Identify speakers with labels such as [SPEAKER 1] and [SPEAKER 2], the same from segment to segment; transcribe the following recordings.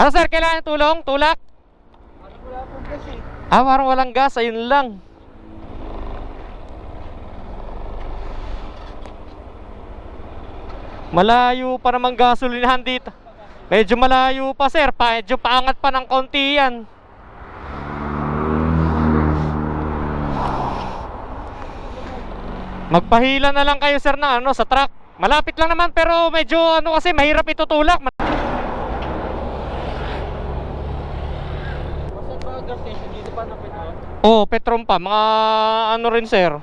[SPEAKER 1] Ano sir, kailangan tulong? Tulak?
[SPEAKER 2] Wala pong gas eh.
[SPEAKER 1] Parang walang gas, ayun lang. Malayo pa namang gasolinahan dito. Medyo malayo pa sir, medyo paangat pa ng konti yan. Magpahila na lang kayo sir na sa truck. Malapit lang naman pero medyo kasi mahirap itutulak.
[SPEAKER 2] Basta ba gas station dito pa na Petron?
[SPEAKER 1] Oh, Petron pa, mga rin sir.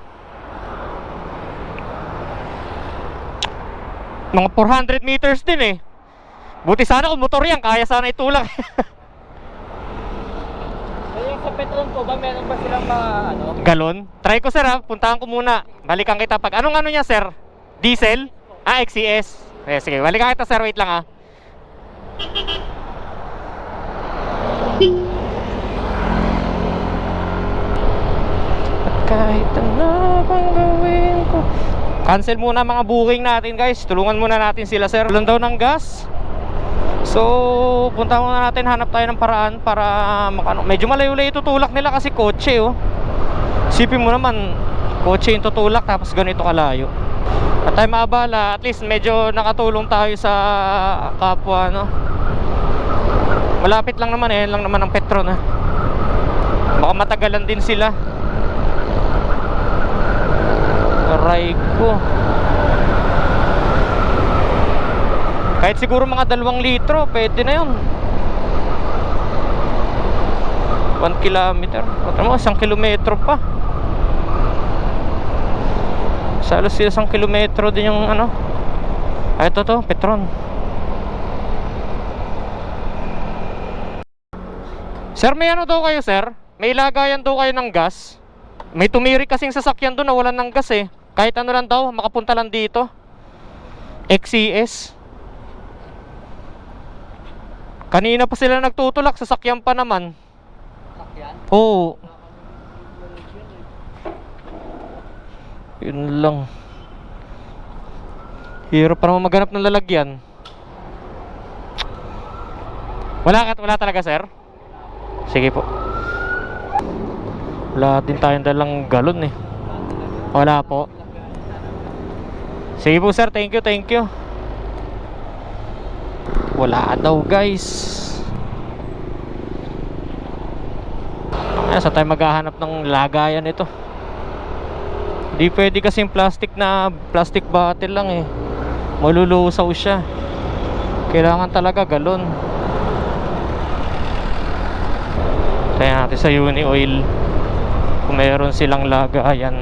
[SPEAKER 1] Mga 400 meters din eh. Buti sana kung motor yan, kaya sana itulak.
[SPEAKER 2] Yung sa Petron po ba, meron ba silang mga
[SPEAKER 1] Galon? Try ko sir puntahan ko muna. Balikan kita pag anong niya sir? Diesel? XCS. Sige, balikan kita sir, wait lang At kahit ano pang gawin ko. Cancel muna mga booking natin guys. Tulungan muna natin sila sir. Walang daw ng gas. So punta muna natin, hanap tayo ng paraan para medyo malayo-layo itutulak nila kasi kotse Sipin mo naman, kotse yung tutulak tapos ganito kalayo. At tayo maabala, at least medyo nakatulong tayo sa kapwa Malapit lang naman lang naman ang Petron Baka matagalan din sila. Aray ko. Kahit siguro mga 2 litro pwede na yun. 1 kilometer. Pati mo, 1 kilometro pa. Salos 1 kilometro din yung ito Petron. Sir, may daw kayo sir? May lagayan daw kayo ng gas? May tumirik kasing sasakyan doon na wala ng gas Kahit lang daw, makapunta lang dito. XCS. Kanina pa sila nagtutulak, sasakyan pa naman.
[SPEAKER 2] Sasakyan?
[SPEAKER 1] Oo. Yun lang. Hirap pa naman maghanap ng lalagyan. Wala talaga sir? Sige po. Wala din tayong dalang galon Wala po. Sige po sir, thank you. Wala daw guys. Saan tayo maghahanap ng lagayan ito? Di pwede kasing plastic bottle lang malulusaw siya. Kailangan talaga galon. Tayo natin sa Uni Oil kung meron silang lagayan.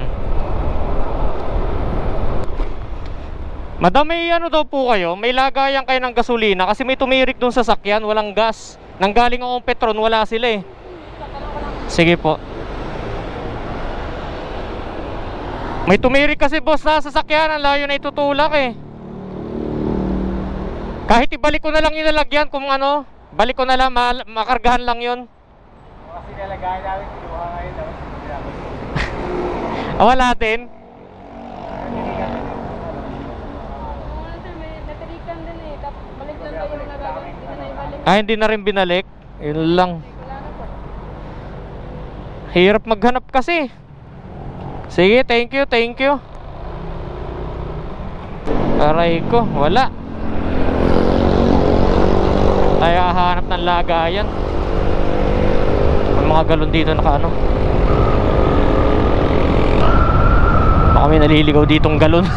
[SPEAKER 1] Madam, may daw po kayo? May lagayan kayo ng gasolina? Kasi may tumirik dun sa sasakyan, walang gas. Nanggaling akong Petron, wala sila Sige po. May tumirik kasi boss na sasakyan, ang layo na itutulak Kahit ibalik ko na lang yung lalagyan kung balik ko na lang, makargahan lang yun.
[SPEAKER 2] Kasi nalagayan namin, kinuha ngayon
[SPEAKER 1] Wala din. Hindi na rin binalik. Yun lang. Hirap maghanap kasi. Sige, thank you. Aray ko, wala. Tayo hahanap ng lagayan. May mga galon dito baka may naliligaw ditong galon.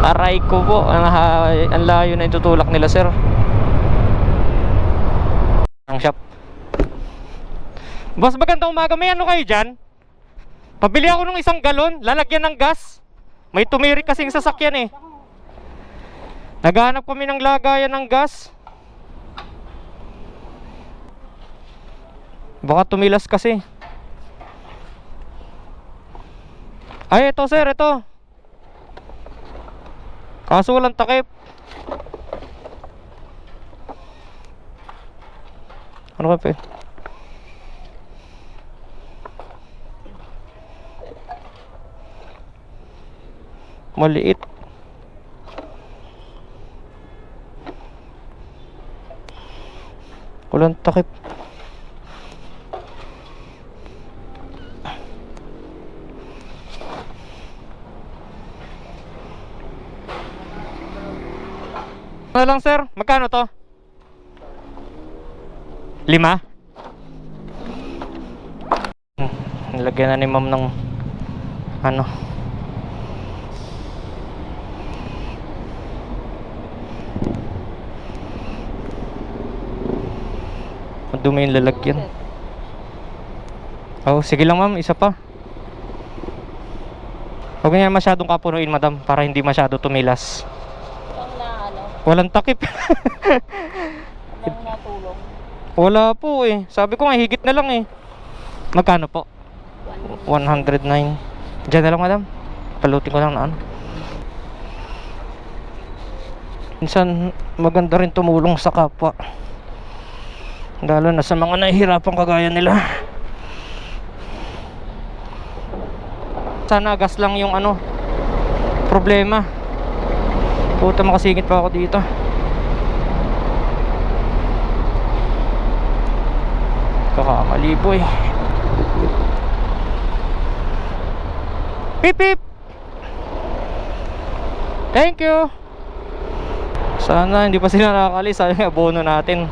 [SPEAKER 1] Aray ko po, ang layo na itutulak nila sir. Ang shop. Boss, magandang umaga. May kayo dyan? Pabili ako ng 1 galon, lalagyan ng gas. May tumirik kasing sasakyan Naghahanap kami ng lagayan ng gas. Baka tumilas kasi. Ay, ito sir, ito. Kaso walang takip. Ano ka pe? Maliit. Walang takip. Ano lang sir? Magkano to? 5? Nilagyan na ni ma'am ng ano. Madumi yung lalagyan. Oh, sige lang ma'am, isa pa. Huwag niya masyadong kapunuin madam para hindi masyado tumilas.
[SPEAKER 3] Ang na ano,
[SPEAKER 1] Walang takip.
[SPEAKER 3] ang natulong.
[SPEAKER 1] Wala po eh. Sabi ko nga higit na lang eh. Magkano po? 109. Diyan na lang madam. Palutin ko lang na ano. Minsan maganda rin tumulong sa kapwa. Lalo na sa mga nahihirapang kagaya nila. Sana gas lang yung ano problema. Puta, makasingit pa ako dito. Kakamali boy. Pip pip. Thank you. Sana hindi pa sila nakakalis. Sayang yung abono natin.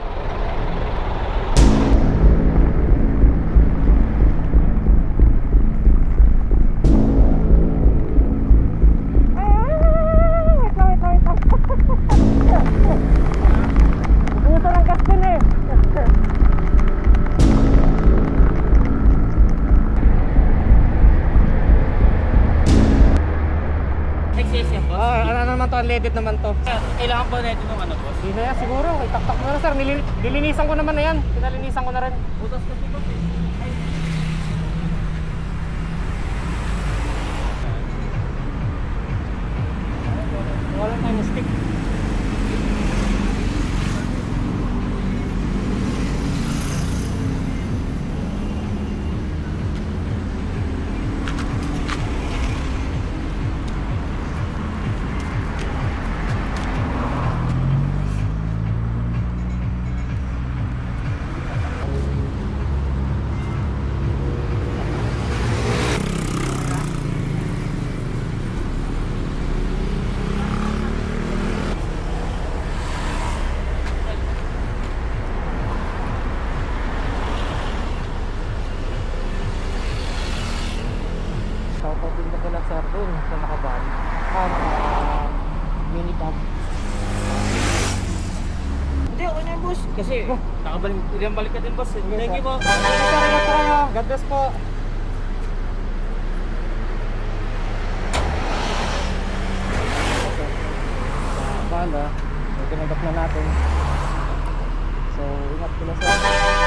[SPEAKER 1] Ubusan ang gas din eh.
[SPEAKER 2] XS yan, boss.
[SPEAKER 1] Ano naman to? Unleaded naman to.
[SPEAKER 2] Kailangan ba natin ng ano, boss?
[SPEAKER 1] Hindi na yan siguro. Itaktak mo na sir. Dilinisan ko naman na yan. Pinalinisan ko na rin.
[SPEAKER 2] Butas kasi, boss eh.
[SPEAKER 1] Walang time stick. Shoutout din na pala sir doon sa nakaban. Mini pub.
[SPEAKER 2] Hindi, okay na yan, boss. Kasi, ilang balik ka din, boss. Thank you po.
[SPEAKER 1] God bless po. Bala, tinanggap na natin. So, ingat pala sir.